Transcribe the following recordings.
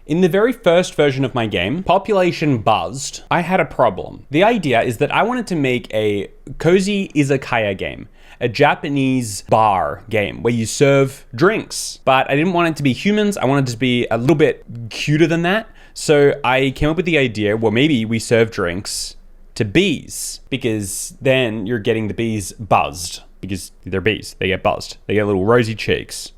In the very first version of my game, population buzzed. I had a problem. The idea is that I wanted to make a cozy izakaya game, a Japanese bar game where you serve drinks. But I didn't want it to be humans. I wanted it to be a little bit cuter than that. So I came up with the idea, well, maybe we serve drinks to bees, because then you're getting the bees buzzed, because they're bees. They get buzzed. They get little rosy cheeks.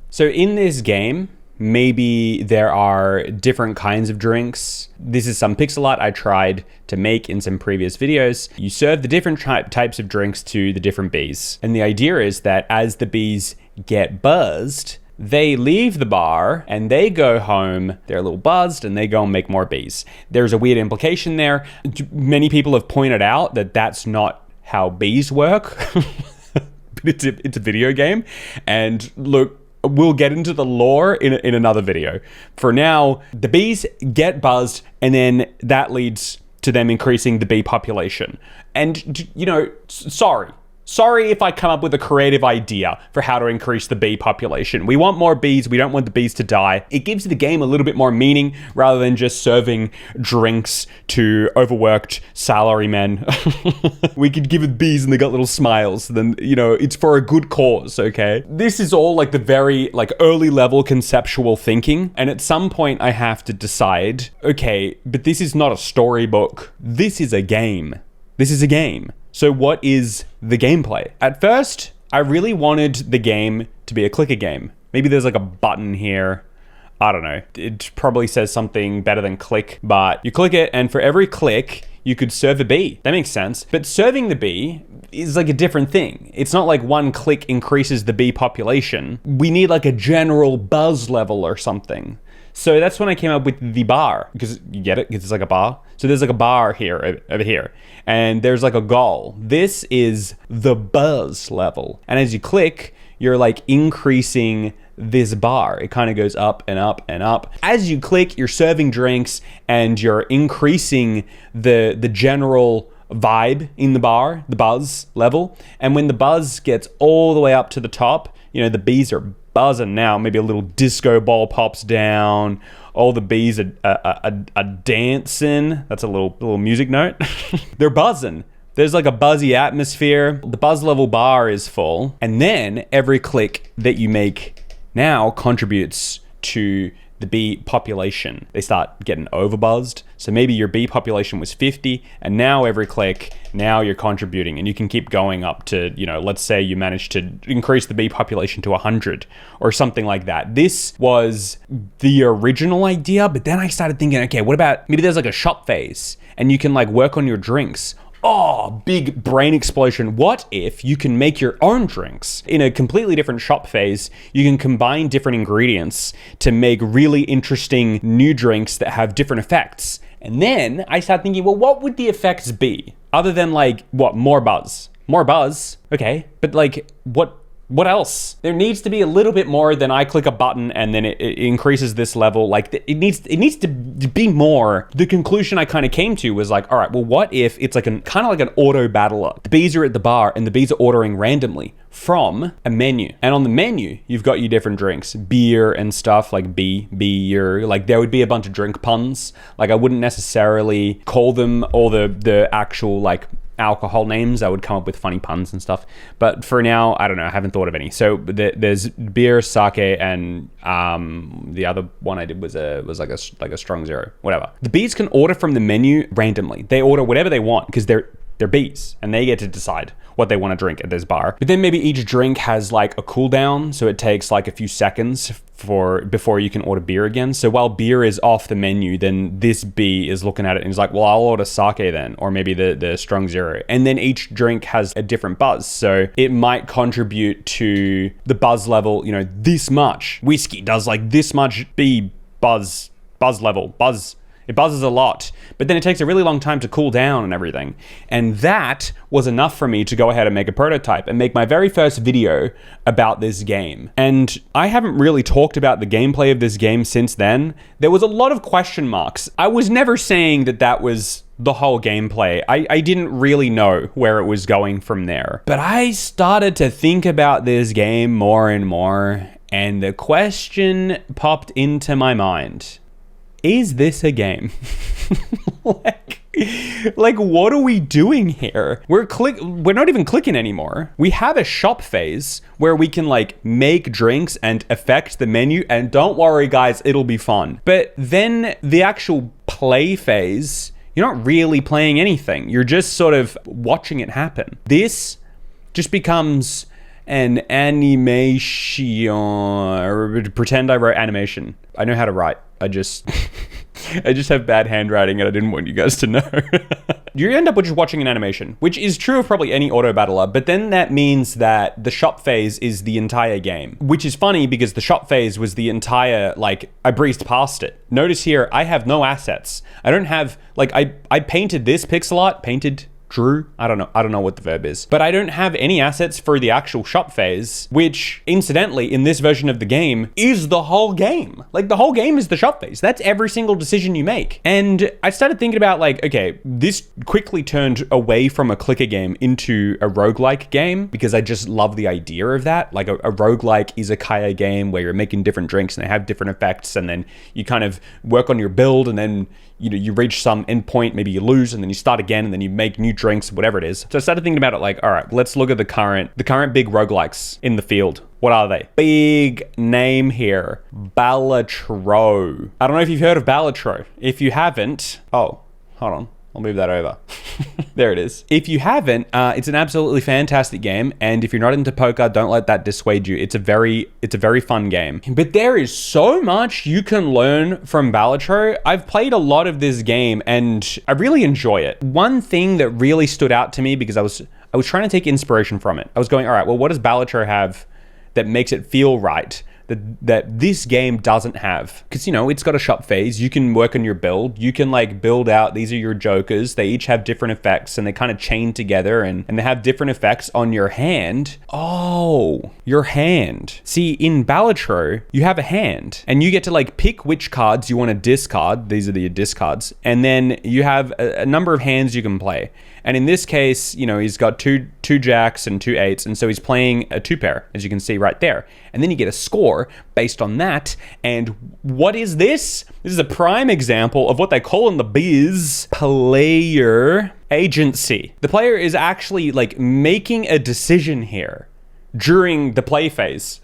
So in this game, maybe there are different kinds of drinks. This is some pixel art I tried to make in some previous videos. You serve the different types of drinks to the different bees. And the idea is that as the bees get buzzed, they leave the bar and they go home, they're a little buzzed, and they go and make more bees. There's a weird implication there. Many people have pointed out that that's not how bees work. But it's a video game. And look, we'll get into the lore in another video. For now, the bees get buzzed, and then that leads to them increasing the bee population. And, you know, Sorry if I come up with a creative idea for how to increase the bee population. We want more bees. We don't want the bees to die. It gives the game a little bit more meaning rather than just serving drinks to overworked salarymen. We could give it bees and they got little smiles. Then, you know, it's for a good cause, okay? This is all like the very early level conceptual thinking. And at some point I have to decide, okay, but this is not a storybook. This is a game. This is a game. So what is the gameplay? At first, I really wanted the game to be a clicker game. Maybe there's like a button here. I don't know. It probably says something better than click, but you click it, and for every click, you could serve a bee. That makes sense. But serving the bee is like a different thing. It's not like one click increases the bee population. We need like a general buzz level or something. So that's when I came up with the bar, because you get it, because it's like a bar. So there's like a bar here, over here, and there's like a goal. This is the buzz level. And as you click, you're like increasing this bar. It kind of goes up and up and up. As you click, you're serving drinks and you're increasing the general vibe in the bar, the buzz level. And when the buzz gets all the way up to the top, you know, the bees are buzzing now. Maybe a little disco ball pops down. All the bees are dancing. That's a little music note. They're buzzing. There's like a buzzy atmosphere. The buzz level bar is full. And then every click that you make now contributes to the bee population. They start getting overbuzzed. So maybe your bee population was 50, and now every click, now you're contributing, and you can keep going up to, you know, let's say you managed to increase the bee population to 100 or something like that. This was the original idea, but then I started thinking, okay, what about maybe there's like a shop phase and you can like work on your drinks. Oh, big brain explosion. What if you can make your own drinks? In a completely different shop phase, you can combine different ingredients to make really interesting new drinks that have different effects. And then I started thinking, well, what would the effects be? Other than like, what, more buzz? More buzz, okay, but like, what else? There needs to be a little bit more than I click a button and then it increases this level. Like it needs to be more. The conclusion I kind of came to was like, all right, well, what if it's like kind of like an auto battler? The bees are at the bar and the bees are ordering randomly from a menu. And on the menu, you've got your different drinks, beer and stuff like beer. Like there would be a bunch of drink puns. Like I wouldn't necessarily call them all the actual like alcohol names. I would come up with funny puns and stuff, but for now I don't know, I haven't thought of any. So there's beer, sake, and the other one I did was like a strong zero, whatever. The bees can order from the menu randomly. They order whatever they want because they're bees and they get to decide what they want to drink at this bar. But then maybe each drink has like a cooldown, so it takes like a few seconds before you can order beer again. So while beer is off the menu, then this bee is looking at it and is like, well, I'll order sake then, or maybe the strong zero. And then each drink has a different buzz. So it might contribute to the buzz level, you know, this much. Whiskey does like this much bee buzz level. It buzzes a lot, but then it takes a really long time to cool down and everything. And that was enough for me to go ahead and make a prototype and make my very first video about this game. And I haven't really talked about the gameplay of this game since then. There was a lot of question marks. I was never saying that was the whole gameplay. I didn't really know where it was going from there. But I started to think about this game more and more, And the question popped into my mind. Is this a game? like what are we doing here? We're not even clicking anymore. We have a shop phase where we can like make drinks and affect the menu, and don't worry guys, it'll be fun. But then the actual play phase, you're not really playing anything. You're just sort of watching it happen. This just becomes an animation, or pretend I wrote animation. I know how to write. I just have bad handwriting and I didn't want you guys to know. You end up with just watching an animation, which is true of probably any auto battler, but then that means that the shop phase is the entire game, which is funny because the shop phase was the entire, like, I breezed past it. Notice here, I have no assets. I don't have, like, I painted this pixel art, drew? I don't know what the verb is. But I don't have any assets for the actual shop phase, which incidentally in this version of the game is the whole game. Like the whole game is the shop phase. That's every single decision you make. And I started thinking about like, okay, this quickly turned away from a clicker game into a roguelike game because I just love the idea of that. Like a roguelike izakaya game where you're making different drinks and they have different effects, and then you kind of work on your build, and then you reach some endpoint, maybe you lose, and then you start again, and then you make new drinks, whatever it is. So I started thinking about it like, all right, let's look at the current big roguelikes in the field. What are they? Big name here, Balatro. I don't know if you've heard of Balatro. If you haven't, oh, hold on. I'll move that over. There it is. If you haven't, it's an absolutely fantastic game. And if you're not into poker, don't let that dissuade you. It's a very fun game. But there is so much you can learn from Balatro. I've played a lot of this game and I really enjoy it. One thing that really stood out to me, because I was trying to take inspiration from it. I was going, all right, well, what does Balatro have that makes it feel right? That this game doesn't have, because it's got a shop phase. You can work on your build. You can like build out, these are your jokers. They each have different effects and they kind of chain together, and they have different effects on your hand. Oh, your hand. See, in Balatro, you have a hand and you get to like pick which cards you want to discard. These are your discards. And then you have a number of hands you can play. And in this case, he's got two jacks and 2 8s. And so he's playing a 2-pair, as you can see right there. And then you get a score based on that. And what is this? This is a prime example of what they call in the biz player agency. The player is actually like making a decision here during the play phase.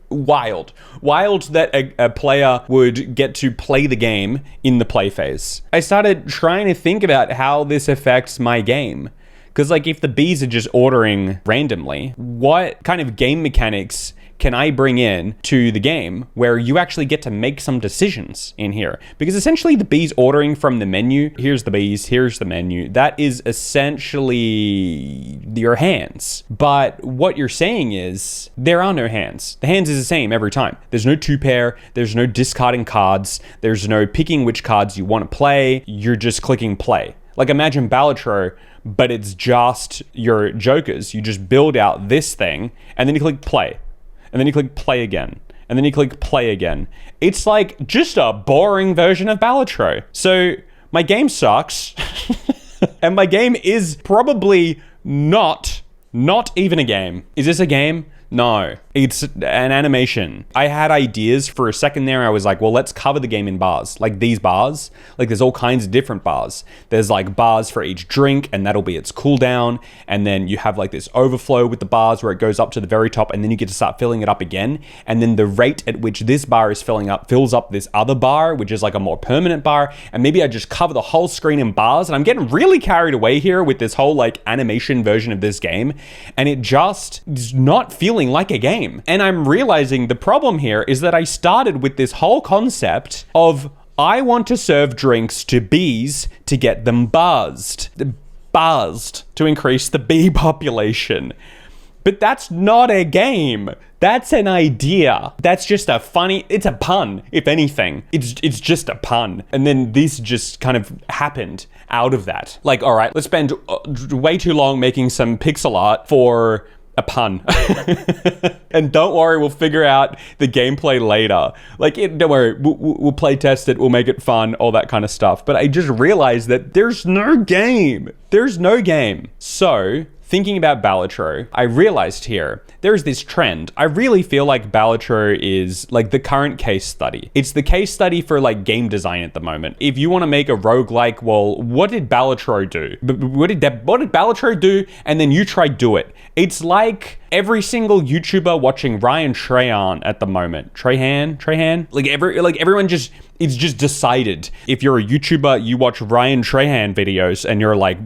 Wild that a player would get to play the game in the play phase. I started trying to think about how this affects my game. Because like if the bees are just ordering randomly, what kind of game mechanics can I bring in to the game where you actually get to make some decisions in here? Because essentially the bees ordering from the menu, here's the bees, here's the menu, that is essentially your hands. But what you're saying is there are no hands. The hands is the same every time. There's no 2-pair, there's no discarding cards, there's no picking which cards you want to play, you're just clicking play. Like imagine Balatro, but it's just your jokers. You just build out this thing and then you click play. And then you click play again. And then you click play again. It's like just a boring version of Balatro. So my game sucks. And my game is probably not even a game. Is this a game? No, it's an animation. I had ideas for a second there. I was like, well, let's cover the game in bars. Like these bars, like there's all kinds of different bars. There's like bars for each drink and that'll be its cooldown. And then you have like this overflow with the bars where it goes up to the very top and then you get to start filling it up again. And then the rate at which this bar is filling up fills up this other bar, which is like a more permanent bar. And maybe I just cover the whole screen in bars. And I'm getting really carried away here with this whole like animation version of this game. And it just is not feeling like a game. And I'm realizing the problem here is that I started with this whole concept of I want to serve drinks to bees to get them buzzed to increase the bee population. But that's not a game. That's an idea. That's just it's a pun, if anything. It's just a pun. And then this just kind of happened out of that. Like, all right, let's spend way too long making some pixel art for a pun. And don't worry, we'll figure out the gameplay later. Like, don't worry, we'll play test it, we'll make it fun, all that kind of stuff. But I just realized that there's no game. So thinking about Balatro, I realized here, there's this trend. I really feel like Balatro is like the current case study. It's the case study for like game design at the moment. If you want to make a roguelike, well, what did Balatro do? What did Balatro do? And then you try do it. It's like every single YouTuber watching Ryan Trahan at the moment. Trahan? Like everyone just, it's just decided. If you're a YouTuber, you watch Ryan Trahan videos and you're like,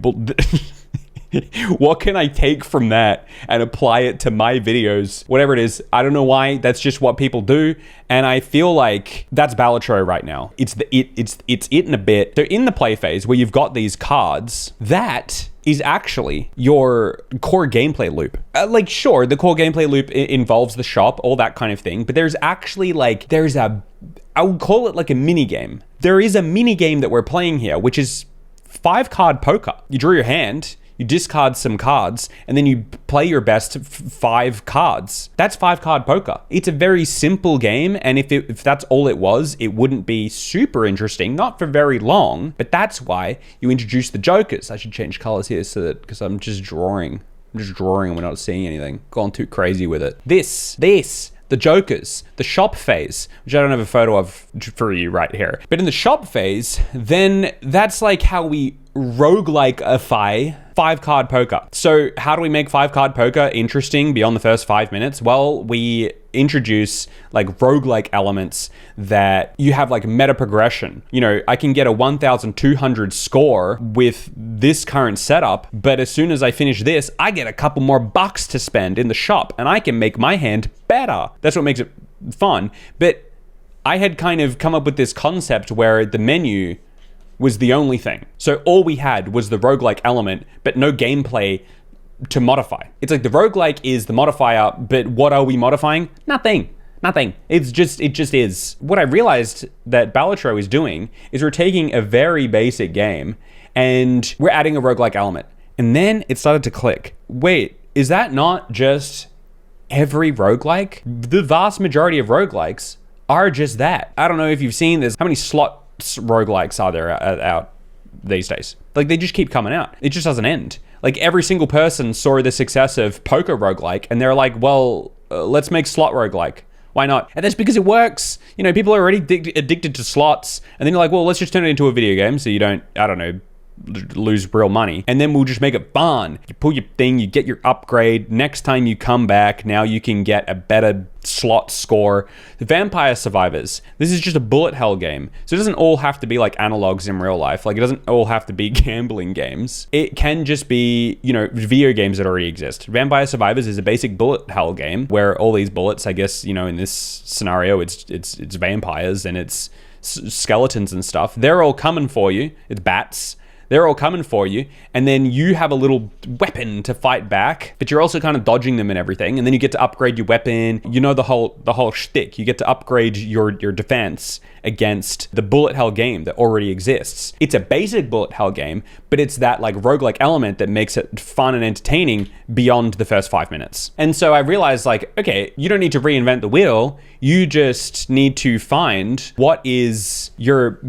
what can I take from that and apply it to my videos? Whatever it is, I don't know why. That's just what people do, and I feel like that's Balatro right now. It's it in a bit. They're in the play phase where you've got these cards. That is actually your core gameplay loop. Like, sure, the core gameplay loop involves the shop, all that kind of thing, but there's actually like I would call it like a mini game. There is a mini game that we're playing here, which is 5-card poker. You draw your hand. You discard some cards, and then you play your best 5 cards. That's 5-card poker. It's a very simple game, and if that's all it was, it wouldn't be super interesting, not for very long, but that's why you introduce the jokers. I should change colors here so that, because I'm just drawing and we're not seeing anything. Gone too crazy with it. The jokers, the shop phase, which I don't have a photo of for you right here. But in the shop phase, then that's like how we roguelike-ify 5-card poker. So how do we make 5-card poker interesting beyond the first 5 minutes? Well, we introduce like roguelike elements that you have like meta progression. You know, I can get a 1,200 score with this current setup, but as soon as I finish this, I get a couple more bucks to spend in the shop and I can make my hand better. That's what makes it fun. But I had kind of come up with this concept where the menu was the only thing. So all we had was the roguelike element, but no gameplay to modify. It's like the roguelike is the modifier, but what are we modifying? Nothing. It just is. What I realized that Balatro is doing is we're taking a very basic game and we're adding a roguelike element. And then it started to click. Wait, is that not just every roguelike? The vast majority of roguelikes are just that. I don't know if you've seen this. How many slot roguelikes are there out these days? Like, they just keep coming out. It just doesn't end. Like, every single person saw the success of poker roguelike and they're like, well, let's make slot roguelike. Why not? And that's because it works. You know, people are already addicted to slots, and then you're like, well, let's just turn it into a video game so you don't, I don't know, lose real money, and then we'll just make it fun. You pull your thing, you get your upgrade. Next time you come back, now you can get a better slot score. The Vampire Survivors, this is just a bullet hell game, so it doesn't all have to be like analogs in real life. Like, it doesn't all have to be gambling games. It can just be, you know, video games that already exist. Vampire Survivors is a basic bullet hell game where all these bullets, I guess, you know, in this scenario, it's vampires and it's skeletons and stuff. They're all coming for you. It's bats. They're all coming for you, and then you have a little weapon to fight back, but you're also kind of dodging them and everything, and then you get to upgrade your weapon. You know, the whole shtick. You get to upgrade your defense against the bullet hell game that already exists. It's a basic bullet hell game, but it's that like roguelike element that makes it fun and entertaining beyond the first 5 minutes. And so I realized, like, okay, you don't need to reinvent the wheel. You just need to find what is your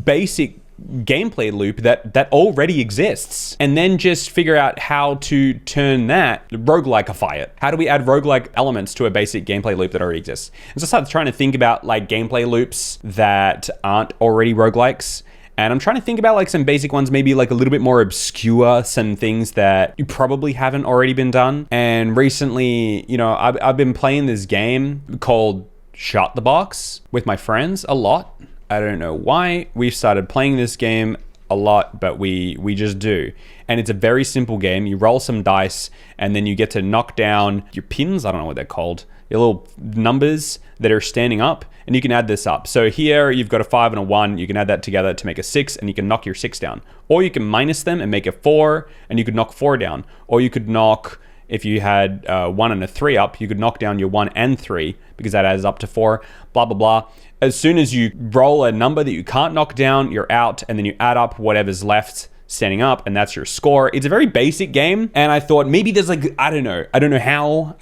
basic gameplay loop that already exists, and then just figure out how to turn that roguelikeify it. How do we add roguelike elements to a basic gameplay loop that already exists? And so I started trying to think about like gameplay loops that aren't already roguelikes. And I'm trying to think about like some basic ones, maybe like a little bit more obscure, some things that you probably haven't already been done. And recently, you know, I've been playing this game called Shut the Box with my friends a lot. I don't know why we've started playing this game a lot, but we just do. And it's a very simple game. You roll some dice and then you get to knock down your pins. I don't know what they're called. Your little numbers that are standing up, and you can add this up. So here you've got a 5 and a 1. You can add that together to make a 6, and you can knock your 6 down. Or you can minus them and make a 4, and you could knock 4 down. Or you could knock, if you had 1 and a 3 up, you could knock down your 1 and 3 because that adds up to 4, blah, blah, blah. As soon as you roll a number that you can't knock down, you're out, and then you add up whatever's left standing up, and that's your score. It's a very basic game, and I thought maybe there's like, I don't know how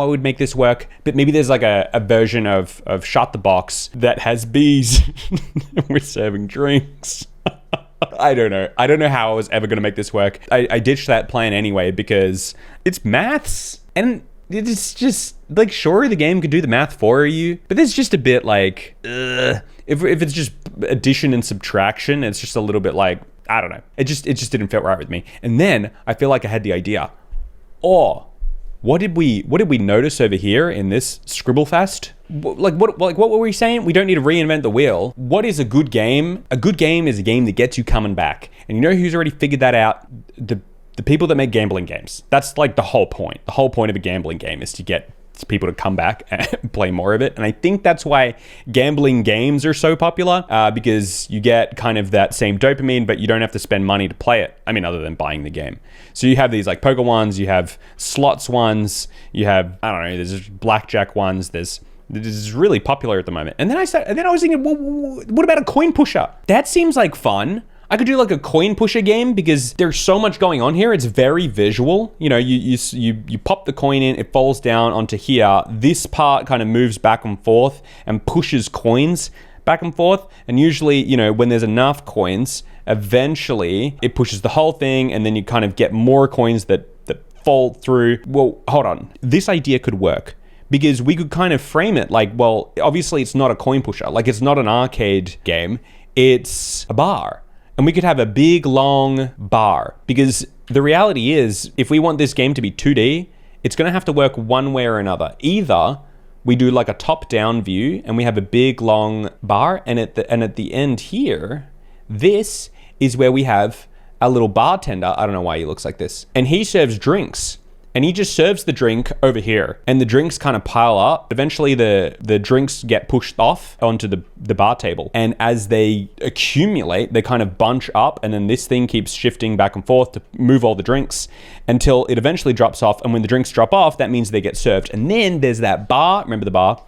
I would make this work, but maybe there's like a version of Shut the Box that has bees. We're serving drinks. I don't know. I don't know how I was ever going to make this work. I ditched that plan anyway because it's maths. And it's just, like, sure, the game could do the math for you, but there's just a bit like, if it's just addition and subtraction, it's just a little bit like, I don't know. It just didn't fit right with me. And then I feel like I had the idea. Oh, what did we notice over here in this Scribblefest? What were we saying? We don't need to reinvent the wheel. What is a good game? A good game is a game that gets you coming back. And you know who's already figured that out? The people that make gambling games. That's like the whole point. The whole point of a gambling game is to get people to come back and play more of it. And I think that's why gambling games are so popular, because you get kind of that same dopamine, but you don't have to spend money to play it. I mean, other than buying the game. So you have these like poker ones, you have slots ones, you have, I don't know, there's blackjack ones, this is really popular at the moment. And then I was thinking, well, what about a coin pusher? That seems like fun. I could do like a coin pusher game because there's so much going on here. It's very visual. You know, you pop the coin in, it falls down onto here. This part kind of moves back and forth and pushes coins back and forth. And usually, you know, when there's enough coins, eventually it pushes the whole thing, and then you kind of get more coins that fall through. Well, hold on. This idea could work because we could kind of frame it like, well, obviously it's not a coin pusher. Like, it's not an arcade game. It's a bar. And we could have a big, long bar, because the reality is, if we want this game to be 2D, it's going to have to work one way or another. Either we do like a top-down view and we have a big, long bar, and at the end here, this is where we have a little bartender. I don't know why he looks like this. And he serves drinks. And he just serves the drink over here, and the drinks kind of pile up. Eventually the drinks get pushed off onto the bar table. And as they accumulate, they kind of bunch up, and then this thing keeps shifting back and forth to move all the drinks until it eventually drops off. And when the drinks drop off, that means they get served. And then there's that bar, remember the bar?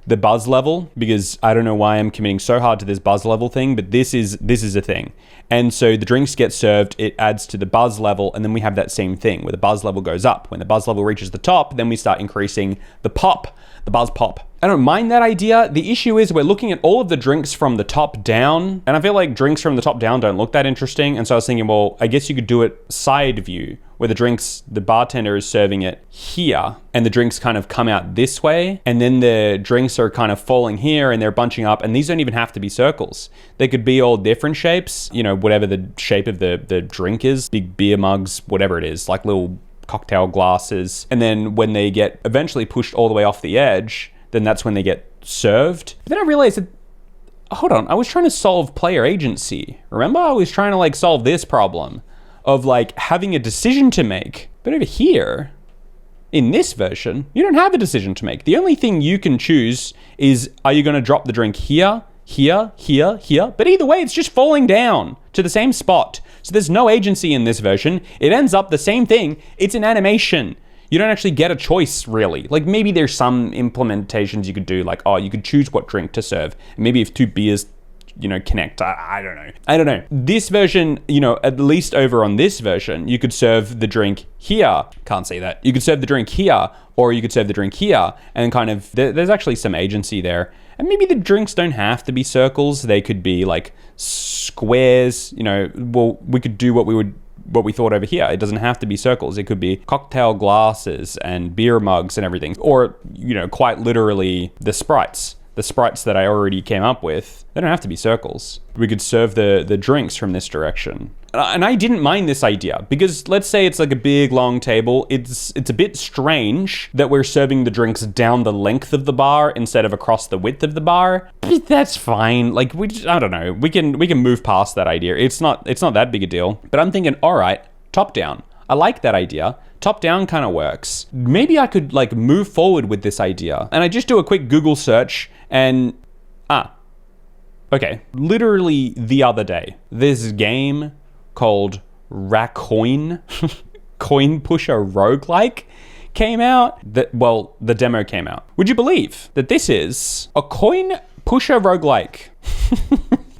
The buzz level, because I don't know why I'm committing so hard to this buzz level thing, but this is a thing. And so the drinks get served, it adds to the buzz level, and then we have that same thing where the buzz level goes up. When the buzz level reaches the top, then we start increasing the buzz pop. I don't mind that idea. The issue is we're looking at all of the drinks from the top down, and I feel like drinks from the top down don't look that interesting. And so I was thinking, well, I guess you could do it side view, where the bartender is serving it here, and the drinks kind of come out this way, and then the drinks are kind of falling here and they're bunching up, and these don't even have to be circles. They could be all different shapes, you know, whatever the shape of the drink is, big beer mugs, whatever it is, like little cocktail glasses. And then when they get eventually pushed all the way off the edge, then that's when they get served. But then I realized that, hold on, I was trying to solve player agency. Remember? I was trying to like solve this problem of like having a decision to make. But over here, in this version, you don't have a decision to make. The only thing you can choose is, are you going to drop the drink here, here, here, here? But either way, it's just falling down to the same spot. So there's no agency in this version. It ends up the same thing. It's an animation. You don't actually get a choice, really. Like, maybe there's some implementations you could do, like, oh, you could choose what drink to serve. Maybe if two beers, you know, connect. I don't know. This version, you know, at least over on this version, you could serve the drink here. Can't say that. You could serve the drink here, or you could serve the drink here, and kind of, there's actually some agency there. And maybe the drinks don't have to be circles. They could be like squares, you know. Well, we could do what we thought over here. It doesn't have to be circles. It could be cocktail glasses and beer mugs and everything. Or, you know, quite literally the sprites that I already came up with. They don't have to be circles. We could serve the drinks from this direction. And I didn't mind this idea, because let's say it's like a big long table. It's a bit strange that we're serving the drinks down the length of the bar instead of across the width of the bar. But that's fine. Like, I don't know. We can move past that idea. It's not that big a deal. But I'm thinking, all right, top down. I like that idea. Top down kind of works. Maybe I could like move forward with this idea. And I just do a quick Google search and, okay. Literally the other day, this game called Racoin, Coin Pusher Roguelike came out. The demo came out. Would you believe that this is a coin pusher roguelike?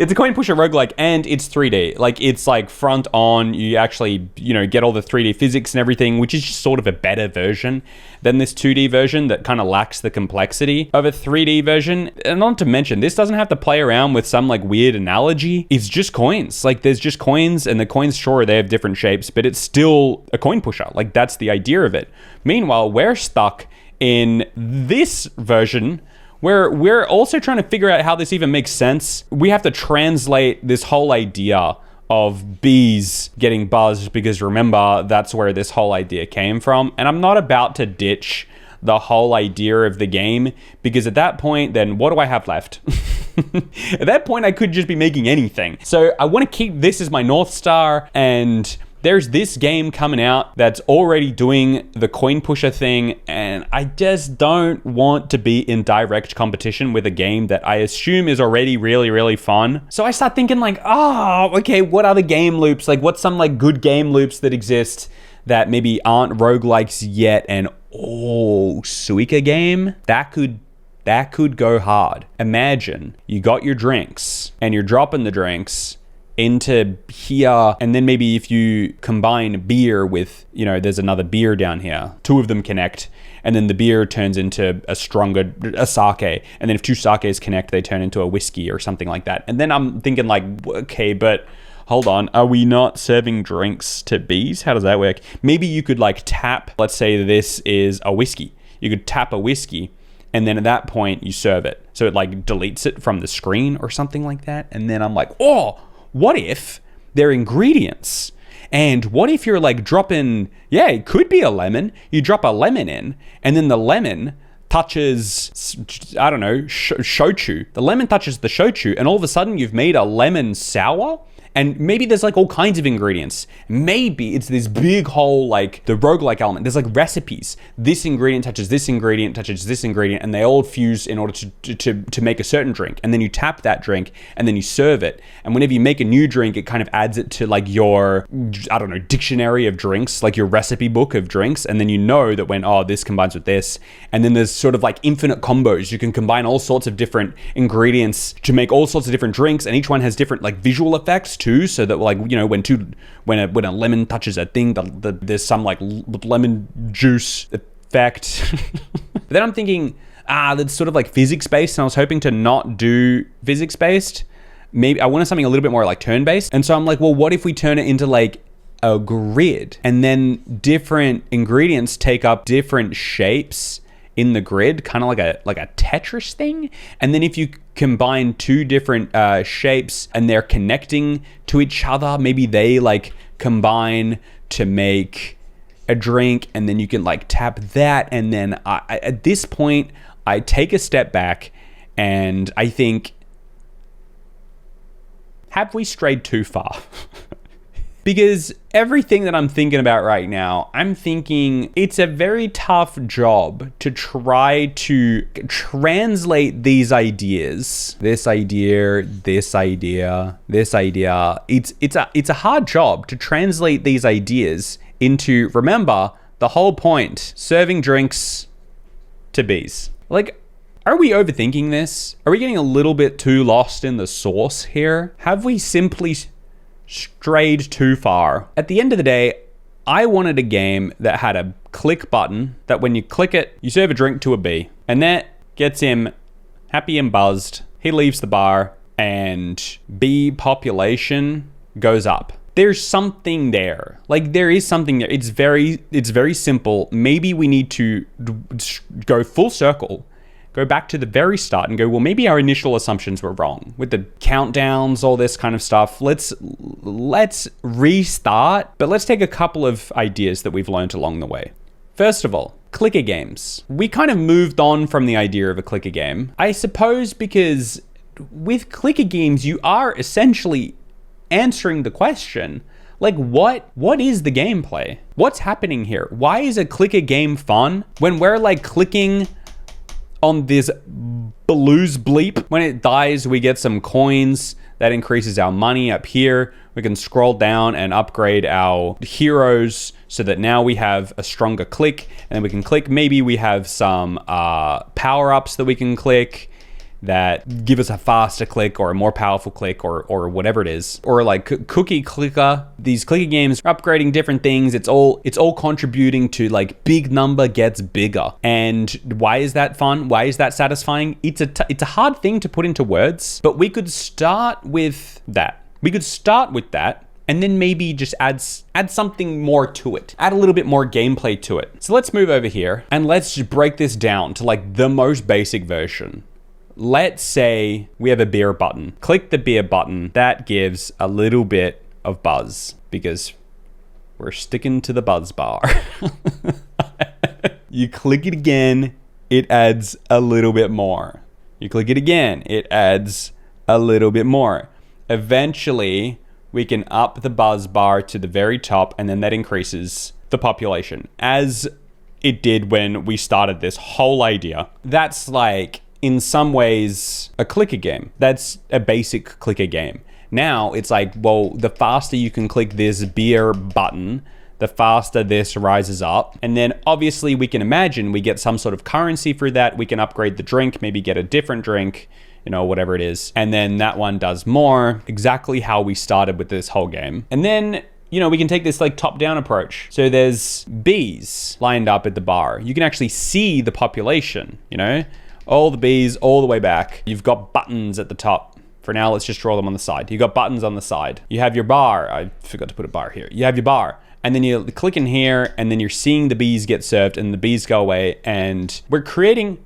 It's a coin pusher roguelike, and it's 3D. Like, it's like front on, you actually, you know, get all the 3D physics and everything, which is just sort of a better version than this 2D version that kind of lacks the complexity of a 3D version. And not to mention, this doesn't have to play around with some like weird analogy. It's just coins. Like, there's just coins, and the coins, sure, they have different shapes, but it's still a coin pusher. Like, that's the idea of it. Meanwhile, we're stuck in this version where we're also trying to figure out how this even makes sense. We have to translate this whole idea of bees getting buzzed, because remember, that's where this whole idea came from. And I'm not about to ditch the whole idea of the game, because at that point, then what do I have left? At that point, I could just be making anything. So I want to keep this as my North Star, and there's this game coming out that's already doing the coin pusher thing, and I just don't want to be in direct competition with a game that I assume is already really, really fun. So I start thinking like, oh, okay, what other game loops? Like, what's some like good game loops that exist that maybe aren't roguelikes yet? And oh, Suica game? That could go hard. Imagine you got your drinks and you're dropping the drinks into here, and then maybe if you combine beer with, you know, there's another beer down here, two of them connect, and then the beer turns into a sake, and then if two sakes connect, they turn into a whiskey or something like that. And then I'm thinking like, okay, but hold on, are we not serving drinks to bees? How does that work? Maybe you could like tap, let's say this is a whiskey, you could tap a whiskey, and then at that point you serve it, so it like deletes it from the screen or something like that. And then I'm like, oh, what if they're ingredients? And what if you're like dropping, yeah, it could be a lemon. You drop a lemon in, and then the lemon touches, I don't know, shochu. The lemon touches the shochu, and all of a sudden you've made a lemon sour. And maybe there's like all kinds of ingredients. Maybe it's this big whole, like the roguelike element. There's like recipes. This ingredient touches this ingredient, touches this ingredient, and they all fuse in order to make a certain drink. And then you tap that drink, and then you serve it. And whenever you make a new drink, it kind of adds it to like your, I don't know, dictionary of drinks, like your recipe book of drinks. And then you know that when, oh, this combines with this. And then there's sort of like infinite combos. You can combine all sorts of different ingredients to make all sorts of different drinks. And each one has different like visual effects too, so that like, you know, when a lemon touches a thing, there's some like lemon juice effect. But then I'm thinking, that's sort of like physics based, and I was hoping to not do physics based. Maybe I wanted something a little bit more like turn based, and so I'm like, well, what if we turn it into like a grid, and then different ingredients take up different shapes in the grid, kind of like a Tetris thing. And then if you combine two different shapes and they're connecting to each other, maybe they like combine to make a drink, and then you can like tap that. And then at this point, I take a step back and I think, have we strayed too far? Because everything that I'm thinking about right now, I'm thinking it's a very tough job to try to translate these ideas. This idea. It's a hard job to translate these ideas into, remember, the whole point, serving drinks to bees. Like, are we overthinking this? Are we getting a little bit too lost in the sauce here? Have we simply strayed too far? At the end of the day, I wanted a game that had a click button that when you click it, you serve a drink to a bee, and that gets him happy and buzzed. He leaves the bar and bee population goes up. There's something there. Like, there is something there. It's very simple. Maybe we need to go full circle, go back to the very start and go, well, maybe our initial assumptions were wrong with the countdowns, all this kind of stuff. Let's restart, but let's take a couple of ideas that we've learned along the way. First of all, clicker games. We kind of moved on from the idea of a clicker game, I suppose, because with clicker games, you are essentially answering the question, like, what is the gameplay? What's happening here? Why is a clicker game fun when we're like clicking on this Baloo's bleep? When it dies, we get some coins that increases our money up here. We can scroll down and upgrade our heroes so that now we have a stronger click, and then we can click. Maybe we have some power-ups that we can click. that give us a faster click or a more powerful click or whatever it is. Or like cookie clicker. These clicker games are upgrading different things. It's all contributing to like big number gets bigger. And why is that fun? Why is that satisfying? It's a hard thing to put into words, but we could start with that. And then maybe just add something more to it. Add a little bit more gameplay to it. So let's move over here and let's just break this down to like the most basic version. Let's say we have a beer button. Click the beer button. That gives a little bit of buzz because we're sticking to the buzz bar. You click it again, it adds a little bit more. You click it again, it adds a little bit more. Eventually, we can up the buzz bar to the very top, and then that increases the population, as it did when we started this whole idea. That's like, in some ways, a clicker game. That's a basic clicker game. Now, it's like, well, the faster you can click this beer button, the faster this rises up. And then obviously we can imagine we get some sort of currency for that. We can upgrade the drink, maybe get a different drink, whatever it is. And then that one does more, exactly how we started with this whole game. And then, we can take this like top-down approach. So there's bees lined up at the bar. You can actually see the population, all the bees all the way back. You've got buttons at the top. For now, let's just draw them on the side. You've got buttons on the side. You have your bar. I forgot to put a bar here. You have your bar. And then you click in here, and then you're seeing the bees get served, and the bees go away, and we're creating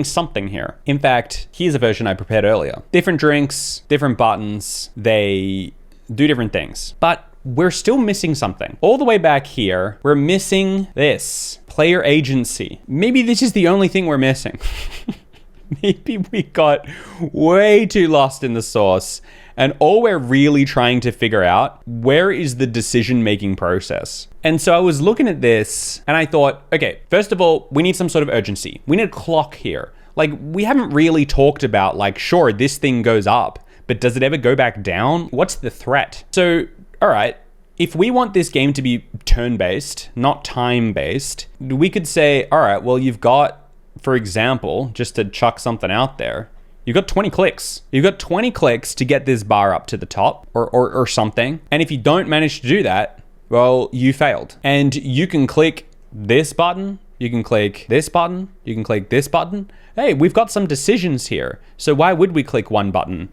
something here. In fact, here's a version I prepared earlier. Different drinks, different buttons, they do different things. But we're still missing something. All the way back here, we're missing this, player agency. Maybe this is the only thing we're missing. Maybe we got way too lost in the sauce, and all we're really trying to figure out, where is the decision-making process? And so I was looking at this and I thought, okay, first of all, we need some sort of urgency. We need a clock here. Like, we haven't really talked about like, sure, this thing goes up, but does it ever go back down? What's the threat? So, all right, if we want this game to be turn-based, not time-based, we could say, all right, well, you've got, for example, just to chuck something out there, you've got 20 clicks. You've got 20 clicks to get this bar up to the top or something. And if you don't manage to do that, well, you failed. And you can click this button, you can click this button, you can click this button. Hey, we've got some decisions here. So why would we click one button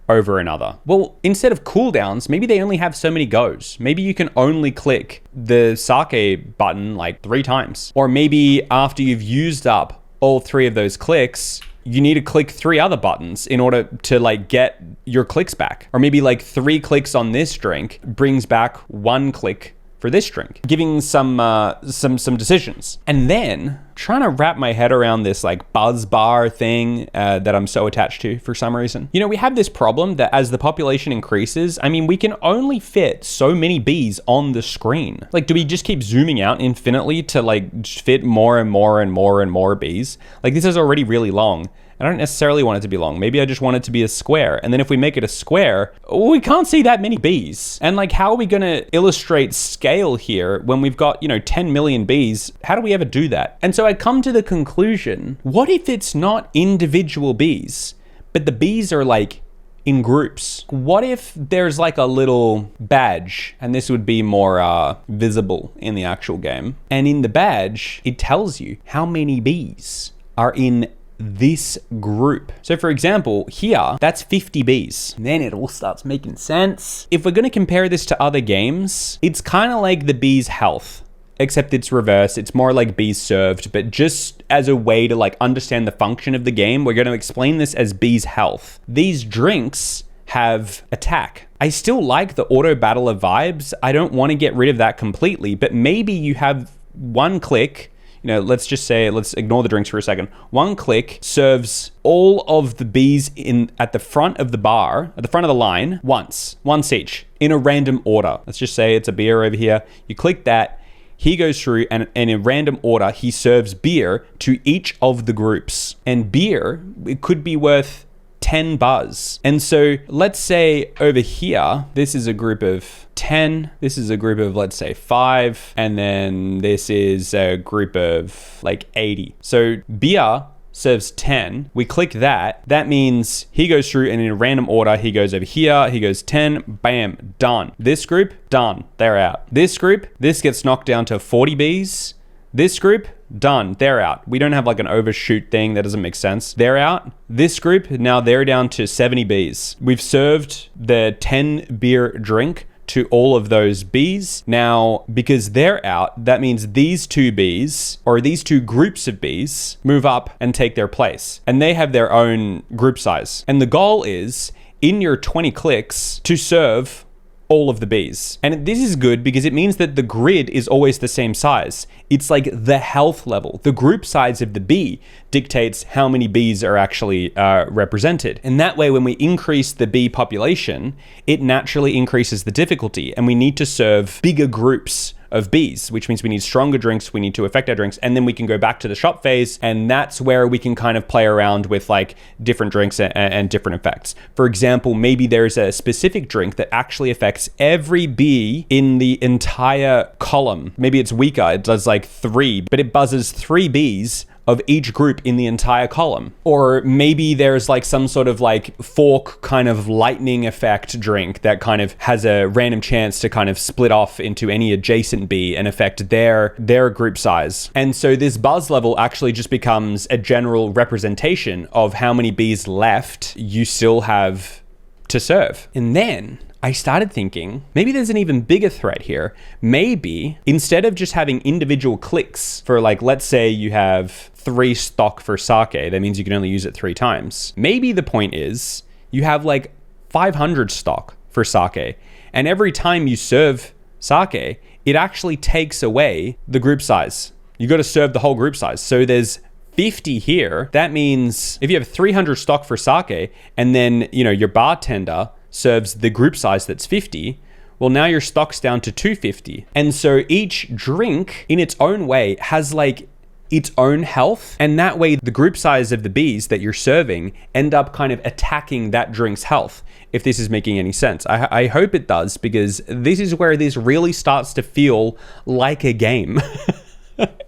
over another? Well, instead of cooldowns, maybe they only have so many goes. Maybe you can only click the sake button like 3 times. Or maybe after you've used up all 3 of those clicks, you need to click 3 other buttons in order to like get your clicks back. Or maybe like 3 clicks on this drink brings back 1 click for this drink, giving some decisions. And then trying to wrap my head around this like buzz bar thing that I'm so attached to for some reason. We have this problem that as the population increases, we can only fit so many bees on the screen. Like, do we just keep zooming out infinitely to like fit more and more and more and more bees? Like, this is already really long. I don't necessarily want it to be long. Maybe I just want it to be a square. And then if we make it a square, we can't see that many bees. And like, how are we going to illustrate scale here when we've got, 10 million bees? How do we ever do that? And so I come to the conclusion, what if it's not individual bees, but the bees are like in groups? What if there's like a little badge, and this would be more visible in the actual game. And in the badge, it tells you how many bees are in this group. So for example, here, that's 50 bees. And then it all starts making sense. If we're going to compare this to other games, it's kind of like the bees' health, except it's reversed. It's more like bees served, but just as a way to like understand the function of the game, we're going to explain this as bees' health. These drinks have attack. I still like the auto battler vibes. I don't want to get rid of that completely, but maybe you have 1 click. Let's just say, let's ignore the drinks for a second. 1 click serves all of the bees at the front of the bar, at the front of the line, once each, in a random order. Let's just say it's a beer over here. You click that, he goes through, and in a random order, he serves beer to each of the groups. And beer, it could be worth 10 buzz. And so let's say over here, this is a group of 10, this is a group of, let's say 5, and then this is a group of like 80. So beer serves 10. We click that. That means he goes through and in a random order, he goes over here, he goes 10, bam, done. This group, done, they're out. This group, this gets knocked down to 40 bees. This group, done, they're out. We don't have like an overshoot thing, that doesn't make sense. They're out. This group, now they're down to 70 bees. We've served the 10 beer drink to all of those bees. Now, because they're out, that means these two bees, or these two groups of bees, move up and take their place. And they have their own group size. And the goal is, in your 20 clicks, to serve all of the bees. And this is good because it means that the grid is always the same size. It's like the health level. The group size of the bee dictates how many bees are actually represented. And that way, when we increase the bee population, it naturally increases the difficulty. And we need to serve bigger groups of bees, which means we need stronger drinks, we need to affect our drinks, and then we can go back to the shop phase, and that's where we can kind of play around with like different drinks and different effects. For example, maybe there's a specific drink that actually affects every bee in the entire column. Maybe it's Suica, it does like 3, but it buzzes 3 bees of each group in the entire column. Or maybe there's like some sort of like fork kind of lightning effect drink that kind of has a random chance to kind of split off into any adjacent bee and affect their group size. And so this buzz level actually just becomes a general representation of how many bees left you still have to serve. And then I started thinking, maybe there's an even bigger threat here. Maybe instead of just having individual clicks for like, let's say you have 3 stock for sake, that means you can only use it 3 times. Maybe the point is you have like 500 stock for sake, and every time you serve sake, it actually takes away the group size. You got to serve the whole group size. So there's 50 here. That means if you have 300 stock for sake, and then, you know, your bartender serves the group size that's 50, well, now your stock's down to 250. And so each drink in its own way has like its own health. And that way the group size of the bees that you're serving end up kind of attacking that drink's health. If this is making any sense. I hope it does, because this is where this really starts to feel like a game.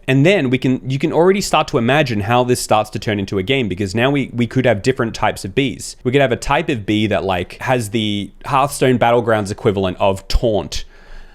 And then you can already start to imagine how this starts to turn into a game, because now we could have different types of bees. We could have a type of bee that like has the Hearthstone Battlegrounds equivalent of taunt,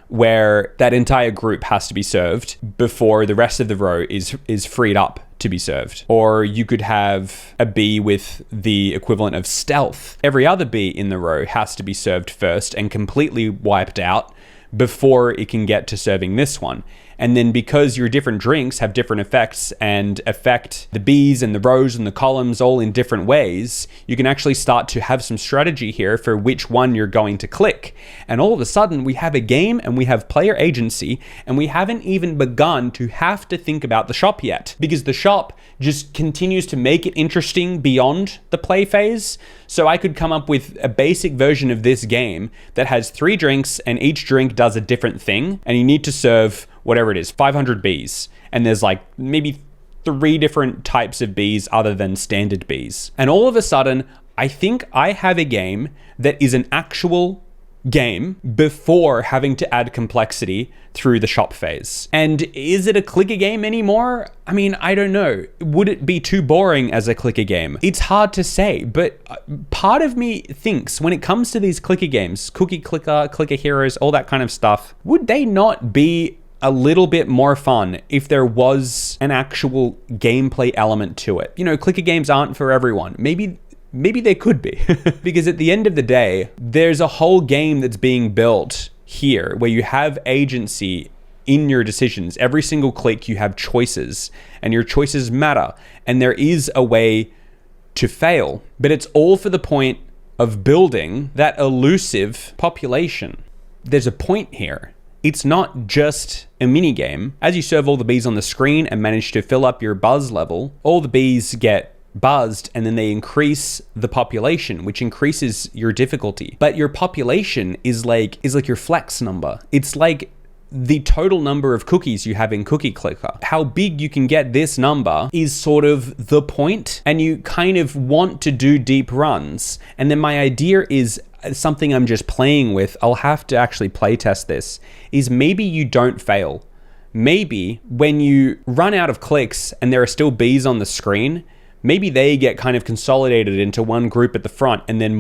where that entire group has to be served before the rest of the row is freed up to be served. Or you could have a bee with the equivalent of stealth. Every other bee in the row has to be served first and completely wiped out before it can get to serving this one. And then because your different drinks have different effects and affect the bees and the rows and the columns all in different ways, you can actually start to have some strategy here for which one you're going to click. And all of a sudden we have a game and we have player agency, and we haven't even begun to have to think about the shop yet, because the shop just continues to make it interesting beyond the play phase. So I could come up with a basic version of this game that has 3 drinks, and each drink does a different thing, and you need to serve whatever it is, 500 bees. And there's like maybe 3 different types of bees other than standard bees. And all of a sudden, I think I have a game that is an actual game before having to add complexity through the shop phase. And is it a clicker game anymore? I mean, I don't know. Would it be too boring as a clicker game? It's hard to say, but part of me thinks when it comes to these clicker games, Cookie Clicker, Clicker Heroes, all that kind of stuff, would they not be a little bit more fun if there was an actual gameplay element to it? You know, clicker games aren't for everyone. Maybe they could be. Because at the end of the day, there's a whole game that's being built here where you have agency in your decisions. Every single click you have choices, and your choices matter. And there is a way to fail, but it's all for the point of building that elusive population. There's a point here. It's not just a mini game. As you serve all the bees on the screen and manage to fill up your buzz level, all the bees get buzzed, and then they increase the population, which increases your difficulty. But your population is like your flex number. It's like the total number of cookies you have in Cookie Clicker. How big you can get this number is sort of the point, and you kind of want to do deep runs. And then my idea is something I'm just playing with. I'll have to actually play test this, is maybe you don't fail. Maybe when you run out of clicks and there are still bees on the screen, maybe they get kind of consolidated into one group at the front, and then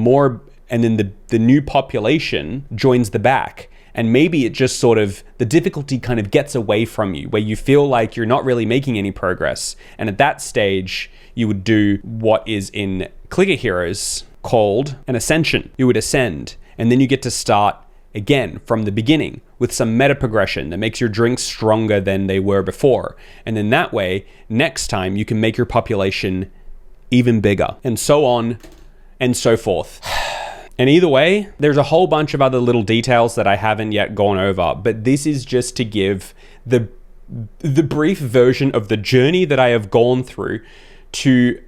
the new population joins the back. And maybe it just sort of, the difficulty kind of gets away from you, where you feel like you're not really making any progress. And at that stage, you would do what is in Clicker Heroes called an ascension. You would ascend, and then you get to start again from the beginning with some meta progression that makes your drinks stronger than they were before. And then that way, next time you can make your population even bigger, and so on and so forth. And either way, there's a whole bunch of other little details that I haven't yet gone over, but this is just to give the brief version of the journey that I have gone through to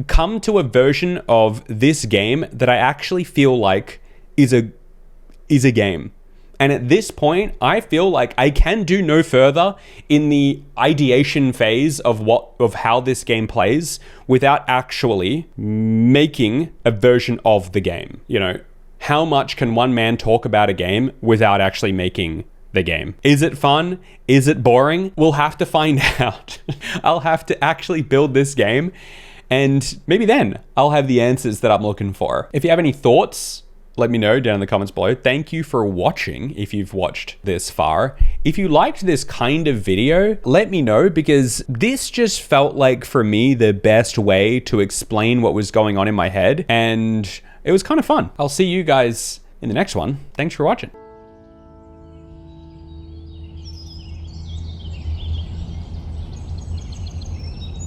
come to a version of this game that I actually feel like is a game. And at this point, I feel like I can do no further in the ideation phase of how this game plays without actually making a version of the game. You know, how much can one man talk about a game without actually making the game? Is it fun? Is it boring? We'll have to find out. I'll have to actually build this game, and maybe then I'll have the answers that I'm looking for. If you have any thoughts, let me know down in the comments below. Thank you for watching if you've watched this far. If you liked this kind of video, let me know, because this just felt like, for me, the best way to explain what was going on in my head, and it was kind of fun. I'll see you guys in the next one. Thanks for watching.